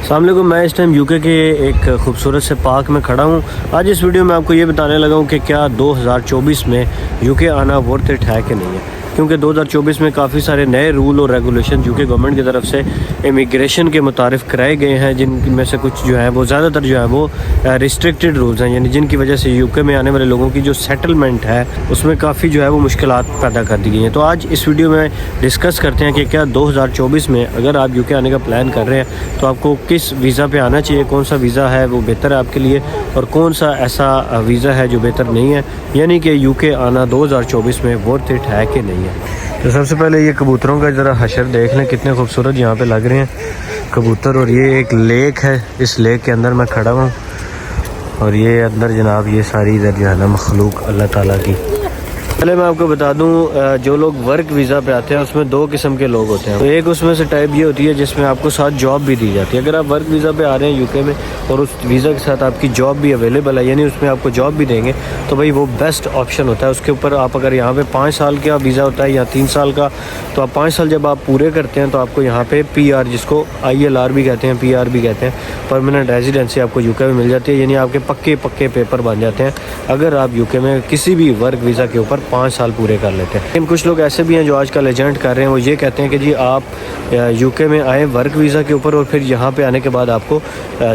السلام علیکم، میں اس ٹائم یوکے کے ایک خوبصورت سے پارک میں کھڑا ہوں۔ آج اس ویڈیو میں آپ کو یہ بتانے لگا ہوں کہ کیا 2024 میں یوکے آنا ورتھ اٹ ہے کہ نہیں ہے، کیونکہ 2024 میں کافی سارے نئے رول اور ریگولیشن یوکے گورنمنٹ کی طرف سے امیگریشن کے متعارف کرائے گئے ہیں، جن میں سے کچھ جو ہے وہ زیادہ تر جو ہے وہ ریسٹرکٹیڈ رولز ہیں، یعنی جن کی وجہ سے یوکے میں آنے والے لوگوں کی جو سیٹلمنٹ ہے اس میں کافی جو ہے وہ مشکلات پیدا کر دی گئی ہیں۔ تو آج اس ویڈیو میں ڈسکس کرتے ہیں کہ کیا 2024 میں اگر آپ یوکے آنے کا پلان کر رہے ہیں تو آپ کو کس ویزا پہ آنا چاہیے، کون سا ویزا ہے وہ بہتر ہے آپ کے لیے، اور کون سا ایسا ویزا ہے جو بہتر نہیں ہے، یعنی کہ یوکے آنا 2024 میں ورتھ اٹ ہے کہ نہیں ہے۔ تو سب سے پہلے یہ کبوتروں کا ذرا حشر دیکھ لیں، کتنے خوبصورت یہاں پہ لگ رہے ہیں کبوتر، اور یہ ایک لیک ہے، اس لیک کے اندر میں کھڑا ہوں، اور یہ اندر جناب یہ ساری ادھر جو ہے نا مخلوق اللہ تعالیٰ کی۔ پہلے میں آپ کو بتا دوں جو لوگ ورک ویزا پہ آتے ہیں اس میں دو قسم کے لوگ ہوتے ہیں۔ تو ایک اس میں سے ٹائپ یہ ہوتی ہے جس میں آپ کو ساتھ جاب بھی دی جاتی ہے۔ اگر آپ ورک ویزا پہ آ رہے ہیں یوکے میں اور اس ویزا کے ساتھ آپ کی جاب بھی اویلیبل ہے، یعنی اس میں آپ کو جاب بھی دیں گے، تو بھائی وہ بیسٹ آپشن ہوتا ہے۔ اس کے اوپر آپ اگر یہاں پہ 5 سال کا ویزا ہوتا ہے یا 3 سال کا، تو آپ 5 سال جب آپ پورے کرتے ہیں تو آپ کو یہاں پہ پی آر، جس کو ILR بھی کہتے ہیں، PR بھی کہتے ہیں، پرماننٹ ریزیڈنسی آپ کو یوکے میں مل جاتی ہے، یعنی آپ کے پکے پیپر بن جاتے ہیں اگر آپ یوکے میں کسی بھی ورک ویزا کے اوپر 5 سال پورے کر لیتے ہیں۔ لیکن کچھ لوگ ایسے بھی ہیں جو آج کل ایجنٹ کر رہے ہیں، وہ یہ کہتے ہیں کہ جی آپ یوکے میں آئیں ورک ویزا کے اوپر اور پھر یہاں پہ آنے کے بعد آپ کو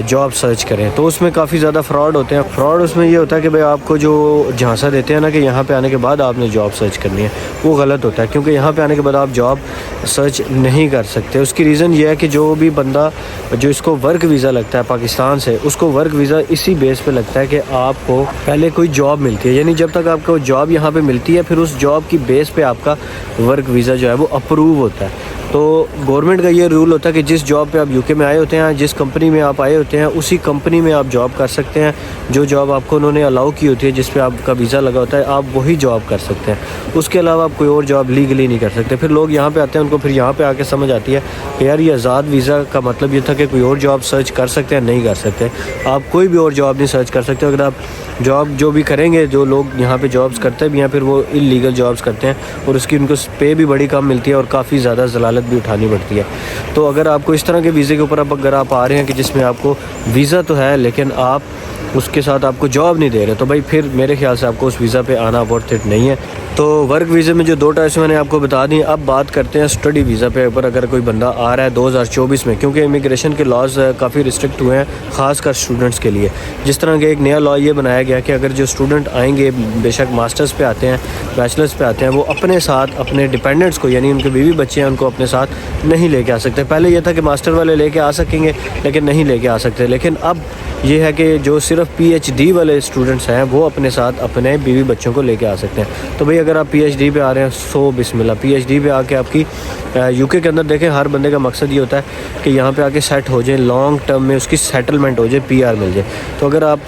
جاب سرچ کریں، تو اس میں کافی زیادہ فراڈ ہوتے ہیں۔ فراڈ اس میں یہ ہوتا ہے کہ بھائی آپ کو جو جھانسا دیتے ہیں نا کہ یہاں پہ آنے کے بعد آپ نے جاب سرچ کرنی ہے، وہ غلط ہوتا ہے، کیونکہ یہاں پہ آنے کے بعد آپ جاب سرچ نہیں کر سکتے۔ اس کی ریزن یہ ہے کہ جو بھی بندہ جو اس کو ورک ویزا لگتا ہے پاکستان سے، اس کو ورک ویزا اسی بیس پہ لگتا ہے کہ آپ کو پہلے کوئی جاب ملتی ہے، یعنی جب تک آپ کو جاب یہاں پہ ملتی ہے پھر اس جاب کی بیس پہ آپ کا ورک ویزا جو ہے وہ اپروو ہوتا ہے۔ تو گورنمنٹ کا یہ رول ہوتا ہے کہ جس جاب پہ آپ یوکے میں آئے ہوتے ہیں، جس کمپنی میں آپ آئے ہوتے ہیں، اسی کمپنی میں آپ جاب کر سکتے ہیں۔ جو جاب آپ کو انہوں نے الاؤ کی ہوتی ہے، جس پہ آپ کا ویزا لگا ہوتا ہے، آپ وہی جاب کر سکتے ہیں۔ اس کے علاوہ آپ کوئی اور جاب لیگلی نہیں کر سکتے۔ پھر لوگ یہاں پہ آتے ہیں، ان کو پھر یہاں پہ آ کے سمجھ آتی ہے کہ یار یہ آزاد ویزا کا مطلب یہ تھا کہ کوئی اور جاب سرچ کر سکتے ہیں، نہیں کر سکتے۔ آپ کوئی بھی اور جاب نہیں سرچ کر سکتے۔ اگر آپ جاب جو بھی کریں گے، جو لوگ یہاں پہ جابس کرتے بھی ہیں پھر وہ انلیگل جابس کرتے ہیں، اور اس کی ان کو پے بھی بڑی کم ملتی ہے اور کافی زیادہ ضلالت بھی اٹھانی پڑتی ہے۔ تو اگر آپ کو اس طرح کے ویزے کے اوپر اگر آپ آ رہے ہیں کہ جس میں آپ کو ویزا تو ہے لیکن آپ اس کے ساتھ آپ کو جاب نہیں دے رہے، تو بھائی پھر میرے خیال سے آپ کو اس ویزا پہ آنا ورتھ اٹ نہیں ہے۔ تو ورک ویزے میں جو 2 ٹائپس میں نے آپ کو بتا دیں، اب بات کرتے ہیں اسٹڈی ویزا پہ اوپر اگر کوئی بندہ آ رہا ہے 2024 میں، کیونکہ امیگریشن کے لاز کافی ریسٹرکٹ ہوئے ہیں خاص کر اسٹوڈنٹس کے لیے۔ جس طرح کہ ایک نیا لا یہ بنایا گیا کہ اگر جو اسٹوڈنٹ آئیں گے، بے شک ماسٹرز پہ آتے ہیں، بیچلرز پہ آتے ہیں، وہ اپنے ساتھ اپنے ڈیپینڈنٹس کو، یعنی ان کے بیوی بچے ہیں، ان کو اپنے ساتھ نہیں لے کے آ سکتے۔ پہلے یہ تھا کہ ماسٹر والے لے کے آ سکیں گے لیکن نہیں لے کے آ سکتے، لیکن اب یہ ہے کہ جو صرف PhD والے اسٹوڈنٹس ہیں وہ اپنے ساتھ اپنے بیوی بچوں کو لے کے آ سکتے ہیں۔ تو بھئی اگر آپ PhD پہ آ رہے ہیں، سو بسم اللہ، PhD پہ آ کے آپ کی یوکے کے اندر دیکھیں ہر بندے کا مقصد یہ ہوتا ہے کہ یہاں پہ آ کے سیٹ ہو جائیں، لانگ ٹرم میں اس کی سیٹلمنٹ ہو جائے، PR مل جائے۔ تو اگر آپ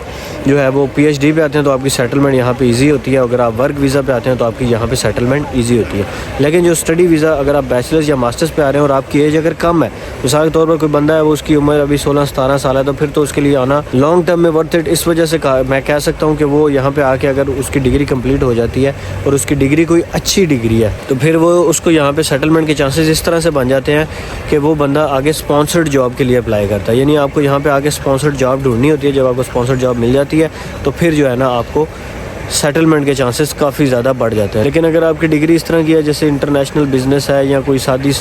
جو ہے وہ PhD پہ آتے ہیں تو آپ کی سیٹلمنٹ یہاں پہ ایزی ہوتی ہے، اگر آپ ورک ویزا پہ آتے ہیں تو آپ کی یہاں پہ سیٹلمنٹ ایزی ہوتی ہے۔ لیکن جو اسٹڈی ویزا اگر آپ بیچلرز یا ماسٹرز پہ آ رہے ہیں اور آپ کی ایج اگر کم ہے، مثال کے طور پر کوئی بندہ ہے وہ اس کی عمر ابھی 16-17 سال ہے، تو پھر تو اس کے لیے آنا لانگ ٹرم میں ورتھ اٹ اس وجہ سے میں کہہ سکتا ہوں کہ وہ یہاں پہ آ کے اگر اس کی ڈگری کمپلیٹ ہو جاتی ہے اور اس کی ڈگری کوئی اچھی ڈگری ہے، تو پھر وہ اس کو یہاں پہ سیٹلمنٹ کے چانسز اس طرح سے بن جاتے ہیں کہ وہ بندہ آگے اسپانسرڈ جاب کے لیے اپلائی کرتا ہے، یعنی آپ کو یہاں پہ آگے اسپانسرڈ جاب ڈھونڈنی ہوتی ہے۔ جب آپ کو اسپانسرڈ جاب مل جاتی ہے تو پھر جو ہے نا آپ کو سیٹلمنٹ کے چانسز کافی زیادہ بڑھ جاتے ہیں۔ لیکن اگر آپ کی ڈگری اس طرح کی ہے جیسے انٹرنیشنل بزنس ہے یا کوئی سادی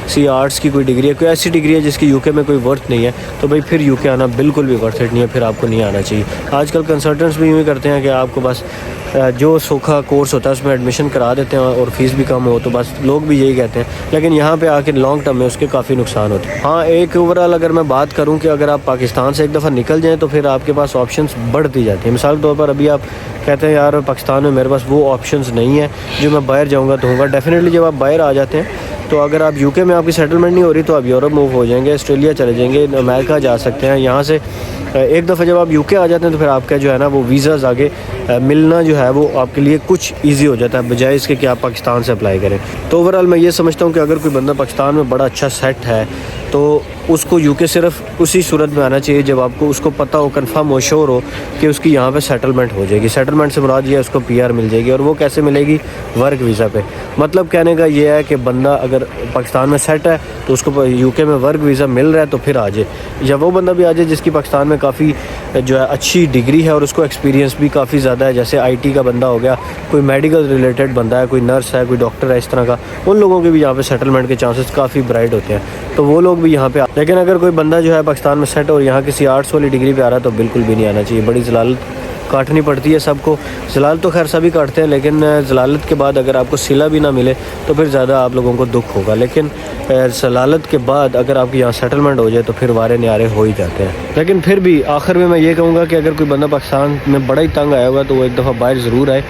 سی آرٹس کی کوئی ڈگری ہے، کوئی ایسی ڈگری ہے جس کی یوکے میں کوئی ورتھ نہیں ہے، تو بھائی پھر یوکے آنا بالکل بھی ورتھ اٹ نہیں ہے، پھر آپ کو نہیں آنا چاہیے۔ آج کل کنسلٹنٹس بھی یوں ہی کرتے ہیں کہ آپ کو بس جو سوکھا کورس ہوتا ہے اس میں ایڈمیشن کرا دیتے ہیں اور فیس بھی کم ہو، تو بس لوگ بھی یہی کہتے ہیں، لیکن یہاں پہ آ کے لانگ ٹرم میں اس کے کافی نقصان ہوتے ہیں۔ ہاں، ایک اوورآل اگر میں بات کروں کہ اگر آپ پاکستان سے ایک دفعہ نکل جائیں تو پھر آپ کے پاس آپشنس بڑھتی جاتی ہیں۔ مثال کے طور پر ابھی آپ کہتے ہیں یار پاکستان میں میرے پاس وہ آپشنس نہیں ہیں جو میں باہر جاؤں گا تو ہوگا۔ ڈیفینیٹلی جب آپ باہر آ جاتے ہیں تو اگر آپ یوکے میں آپ کی سیٹلمنٹ نہیں ہو رہی تو آپ یورپ موو ہو جائیں گے، آسٹریلیا چلے جائیں گے، امریکہ جا سکتے ہیں۔ یہاں سے ایک دفعہ جب آپ یوکے آ جاتے ہیں تو پھر آپ کا جو ہے نا وہ ویزاز آگے ملنا جو ہے وہ آپ کے لیے کچھ ایزی ہو جاتا ہے بجائے اس کے کہ آپ پاکستان سے اپلائی کریں۔ تو اوورآل میں یہ سمجھتا ہوں کہ اگر کوئی بندہ پاکستان میں بڑا اچھا سیٹ ہے تو اس کو UK صرف اسی صورت میں آنا چاہیے جب آپ کو اس کو پتہ ہو، کنفرم ہو، شور ہو کہ اس کی یہاں پہ سیٹلمنٹ ہو جائے گی. سیٹلمنٹ سے مراد یہ ہے اس کو PR مل جائے گی. اور وہ کیسے ملے گی؟ ورک ویزا پہ. مطلب کہنے کا یہ ہے کہ بندہ اگر پاکستان میں سیٹ ہے تو اس کو UK میں ورک ویزا مل رہا ہے تو پھر آ جائے. یا وہ بندہ بھی آ جائے جس کی پاکستان میں کافی جو ہے اچھی ڈگری ہے اور اس کو ایکسپیرینس بھی کافی زیادہ ہے، جیسے IT کا بندہ ہو گیا، کوئی میڈیکل ریلیٹڈ بندہ ہے، کوئی نرس ہے، کوئی ڈاکٹر ہے، اس طرح کا. ان لوگوں کے بھی یہاں پہ سیٹلمنٹ کے چانسز کافی برائٹ ہوتے ہیں، تو وہ لوگ بھی یہاں پہ لیکن اگر کوئی بندہ جو ہے پاکستان میں سیٹ اور یہاں کسی آرٹس والی ڈگری پہ آ رہا ہے تو بالکل بھی نہیں آنا چاہیے. بڑی ضلالت کاٹنی پڑتی ہے سب کو. ضلالت تو خیر سبھی کاٹتے ہیں، لیکن ضلالت کے بعد اگر آپ کو صلہ بھی نہ ملے تو پھر زیادہ آپ لوگوں کو دکھ ہوگا. لیکن ضلالت کے بعد اگر آپ کی یہاں سیٹلمنٹ ہو جائے تو پھر وارے نیارے ہو ہی جاتے ہیں. لیکن پھر بھی آخر میں یہ کہوں گا کہ اگر کوئی بندہ پاکستان میں بڑا ہی تنگ آیا ہوگا تو وہ ایک دفعہ باہر ضرور آئے.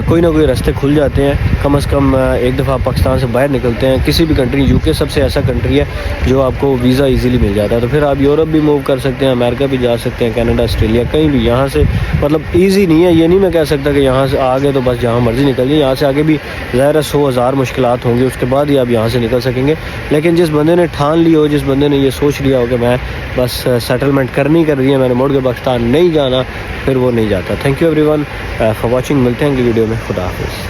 کوئی نہ کوئی راستے کھل جاتے ہیں. کم از کم ایک دفعہ پاکستان سے باہر نکلتے ہیں کسی بھی کنٹری. UK سب سے ایسا کنٹری ہے جو آپ کو ویزا ایزیلی مل جاتا ہے. تو پھر آپ یورپ بھی موو کر سکتے ہیں، امریکہ بھی جا سکتے ہیں، کینیڈا، آسٹریلیا، کہیں بھی. یہاں سے مطلب ایزی نہیں ہے، یہ نہیں میں کہہ سکتا کہ یہاں سے آگے تو بس جہاں مرضی نکل جائیں. یہاں سے آگے بھی ظاہر ہے 100,000 مشکلات ہوں گی، اس کے بعد ہی آپ یہاں سے نکل سکیں گے. لیکن جس بندے نے ٹھان لی ہو، جس بندے نے یہ سوچ لیا ہو کہ میں بس سیٹلمنٹ کرنی کر رہی ہے، میں نے موڑ کے پاکستان نہیں جانا، پھر وہ نہیں جاتا. Thank you every one for watching. ملتے ہیں اگلی ویڈیو میں. خدا حافظ.